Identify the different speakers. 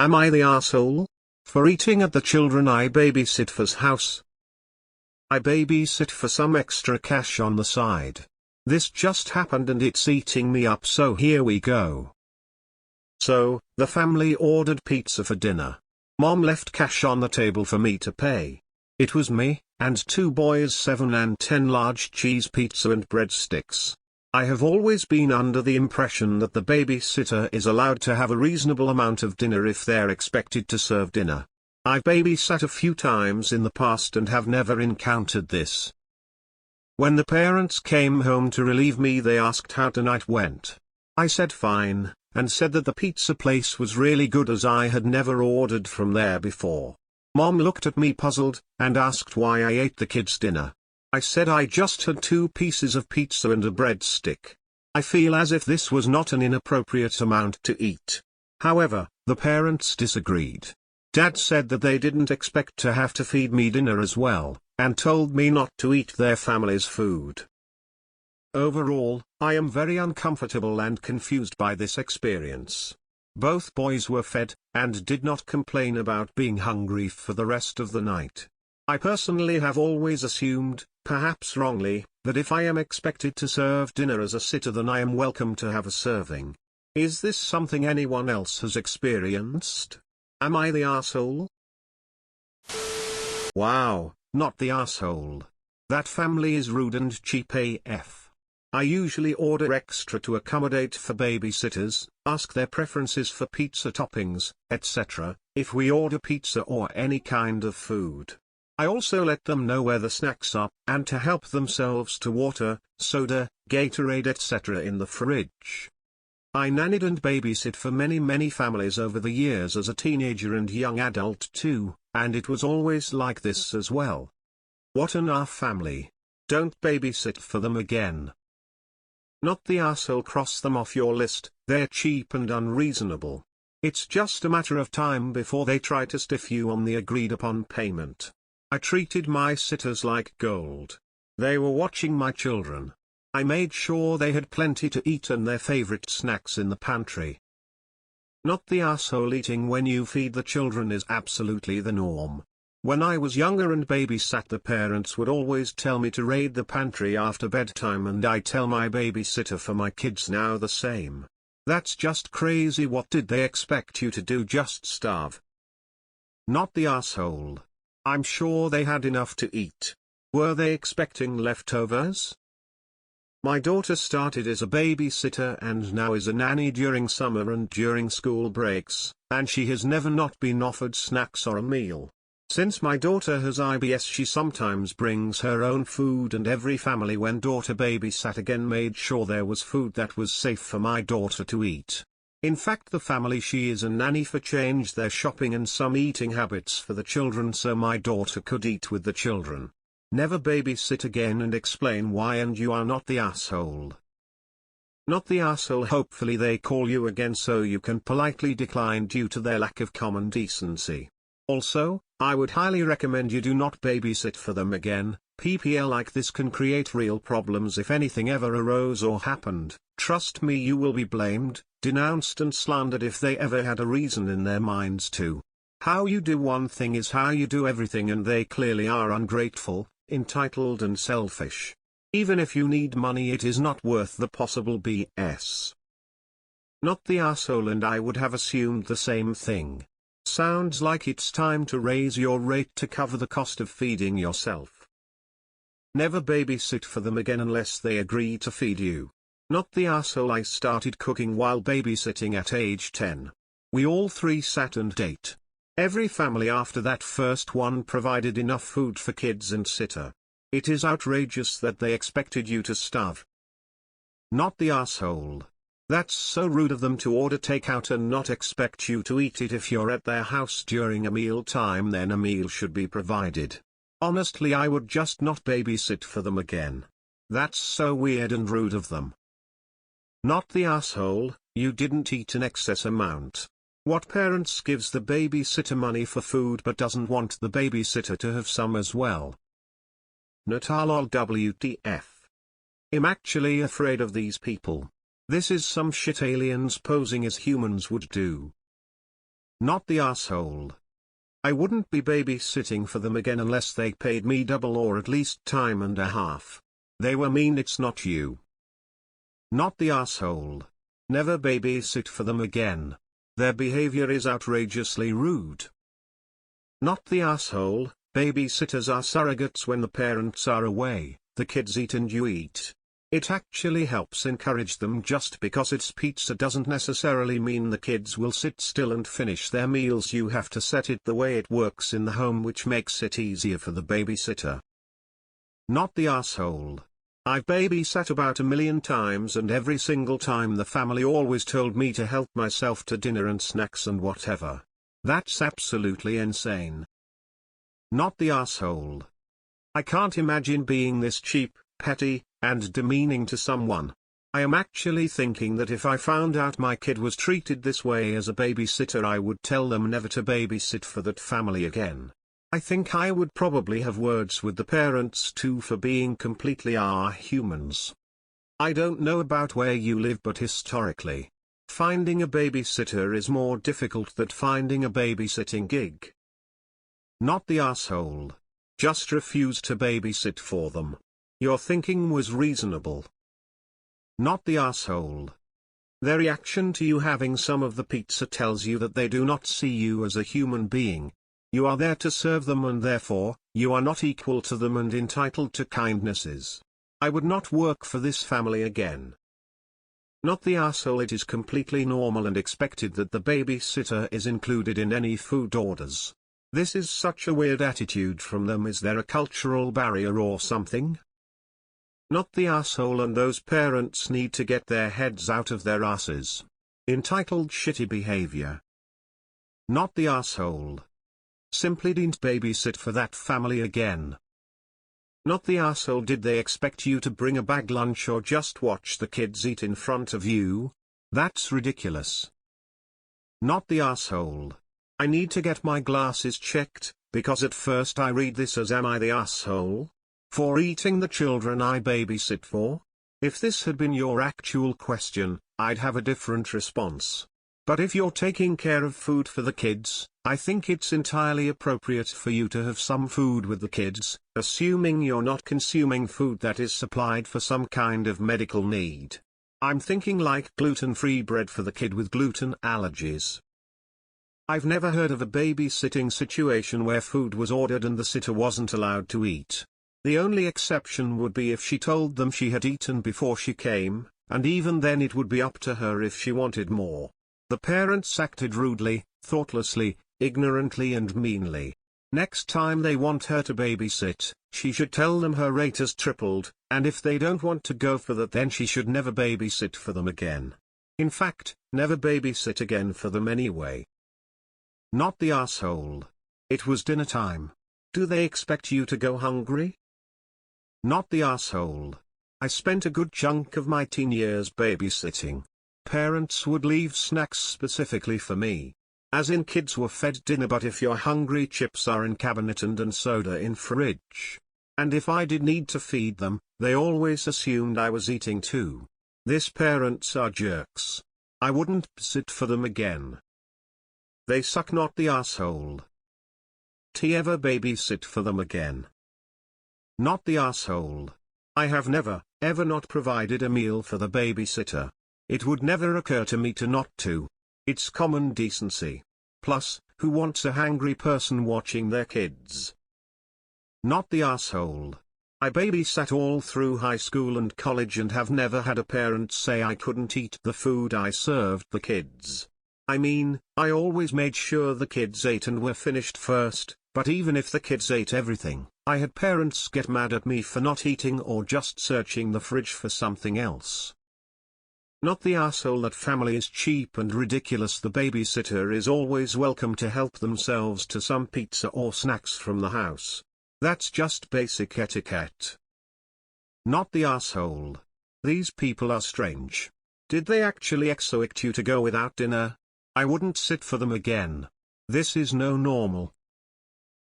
Speaker 1: Am I the asshole? For eating at the children I babysit for's house. I babysit for some extra cash on the side. This just happened and it's eating me up, so here we go. So, the family ordered pizza for dinner. Mom left cash on the table for me to pay. It was me, and two boys 7 and 10 large cheese pizza and breadsticks. I have always been under the impression that the babysitter is allowed to have a reasonable amount of dinner if they're expected to serve dinner. I've babysat a few times in the past and have never encountered this. When the parents came home to relieve me, they asked how tonight went. I said fine, and said that the pizza place was really good as I had never ordered from there before. Mom looked at me puzzled, and asked why I ate the kids' dinner. I said I just had 2 pieces of pizza and a breadstick. I feel as if this was not an inappropriate amount to eat. However, the parents disagreed. Dad said that they didn't expect to have to feed me dinner as well, and told me not to eat their family's food. Overall, I am very uncomfortable and confused by this experience. Both boys were fed, and did not complain about being hungry for the rest of the night. I personally have always assumed, perhaps wrongly, that if I am expected to serve dinner as a sitter then I am welcome to have a serving. Is this something anyone else has experienced? Am I the asshole? Wow, not the asshole. That family is rude and cheap AF. I usually order extra to accommodate for babysitters, ask their preferences for pizza toppings, etc., if we order pizza or any kind of food. I also let them know where the snacks are, and to help themselves to water, soda, Gatorade etc. in the fridge. I nannied and babysit for many families over the years as a teenager and young adult too, and it was always like this as well. What an our family. Don't babysit for them again. Not the asshole. Cross them off your list, they're cheap and unreasonable. It's just a matter of time before they try to stiff you on the agreed upon payment. I treated my sitters like gold. They were watching my children. I made sure they had plenty to eat and their favorite snacks in the pantry. Not the asshole. Eating when you feed the children is absolutely the norm. When I was younger and babysat, the parents would always tell me to raid the pantry after bedtime, and I tell my babysitter for my kids now the same. That's just crazy. What did they expect you to do? Just starve? Not the asshole. I'm sure they had enough to eat. Were they expecting leftovers? My daughter started as a babysitter and now is a nanny during summer and during school breaks, and she has never not been offered snacks or a meal. Since my daughter has IBS, she sometimes brings her own food, and every family when daughter babysat again made sure there was food that was safe for my daughter to eat. In fact, the family she is a nanny for changed their shopping and some eating habits for the children so my daughter could eat with the children. Never babysit again and explain why, and you are not the asshole. Not the asshole. Hopefully they call you again so you can politely decline due to their lack of common decency. Also, I would highly recommend you do not babysit for them again. PPL like this can create real problems if anything ever arose or happened. Trust me, you will be blamed, denounced and slandered if they ever had a reason in their minds to. How you do one thing is how you do everything, and they clearly are ungrateful, entitled and selfish. Even if you need money, it is not worth the possible BS. Not the asshole, and I would have assumed the same thing. Sounds like it's time to raise your rate to cover the cost of feeding yourself. Never babysit for them again unless they agree to feed you. Not the asshole. I started cooking while babysitting at age 10. We all 3 sat and ate. Every family after that first one provided enough food for kids and sitter. It is outrageous that they expected you to starve. Not the asshole. That's so rude of them to order takeout and not expect you to eat it. If you're at their house during a meal time, then a meal should be provided. Honestly, I would just not babysit for them again. That's so weird and rude of them. Not the asshole. You didn't eat an excess amount. What parents gives the babysitter money for food but doesn't want the babysitter to have some as well? Natalol WTF. I'm actually afraid of these people. This is some shit aliens posing as humans would do. Not the asshole. I wouldn't be babysitting for them again unless they paid me double or at least time and a half. They were mean, it's not you. Not the asshole. Never babysit for them again. Their behavior is outrageously rude. Not the asshole. Babysitters are surrogates when the parents are away, the kids eat and you eat. It actually helps encourage them. Just because it's pizza doesn't necessarily mean the kids will sit still and finish their meals. You have to set it the way it works in the home, which makes it easier for the babysitter. Not the asshole. I've babysat about 1,000,000 times and every single time the family always told me to help myself to dinner and snacks and whatever. That's absolutely insane. Not the asshole. I can't imagine being this cheap, petty, and demeaning to someone. I am actually thinking that if I found out my kid was treated this way as a babysitter, I would tell them never to babysit for that family again. I think I would probably have words with the parents too for being completely humans. I don't know about where you live, but historically, finding a babysitter is more difficult than finding a babysitting gig. Not the asshole. Just refuse to babysit for them. Your thinking was reasonable. Not the asshole. Their reaction to you having some of the pizza tells you that they do not see you as a human being. You are there to serve them and therefore, you are not equal to them and entitled to kindnesses. I would not work for this family again. Not the asshole. It is completely normal and expected that the babysitter is included in any food orders. This is such a weird attitude from them. Is there a cultural barrier or something? Not the asshole, and those parents need to get their heads out of their asses. Entitled shitty behavior. Not the asshole. Simply didn't babysit for that family again. Not the asshole. Did they expect you to bring a bag lunch or just watch the kids eat in front of you? That's ridiculous. Not the asshole. I need to get my glasses checked, because at first I read this as, am I the asshole for eating the children I babysit for? If this had been your actual question, I'd have a different response. But if you're taking care of food for the kids, I think it's entirely appropriate for you to have some food with the kids, assuming you're not consuming food that is supplied for some kind of medical need. I'm thinking like gluten-free bread for the kid with gluten allergies. I've never heard of a babysitting situation where food was ordered and the sitter wasn't allowed to eat. The only exception would be if she told them she had eaten before she came, and even then it would be up to her if she wanted more. The parents acted rudely, thoughtlessly, ignorantly and meanly. Next time they want her to babysit, she should tell them her rate has tripled, and if they don't want to go for that, then she should never babysit for them again. In fact, never babysit again for them anyway. Not the asshole. It was dinner time. Do they expect you to go hungry? Not the asshole. I spent a good chunk of my teen years babysitting. Parents would leave snacks specifically for me. As in, kids were fed dinner, but if you're hungry, chips are in cabinet and soda in fridge. And if I did need to feed them, they always assumed I was eating too. These parents are jerks. I wouldn't sit for them again. They suck. Not the asshole. Ever babysit for them again? Not the asshole. I have never, ever not provided a meal for the babysitter. It would never occur to me to not to. It's common decency. Plus, who wants a hangry person watching their kids? Not the asshole. I babysat all through high school and college and have never had a parent say I couldn't eat the food I served the kids. I mean, I always made sure the kids ate and were finished first, but even if the kids ate everything, I had parents get mad at me for not eating or just searching the fridge for something else. Not the asshole. That family is cheap and ridiculous. The babysitter is always welcome to help themselves to some pizza or snacks from the house. That's just basic etiquette. Not the asshole. These people are strange. Did they actually expect you to go without dinner? I wouldn't sit for them again. This is no normal.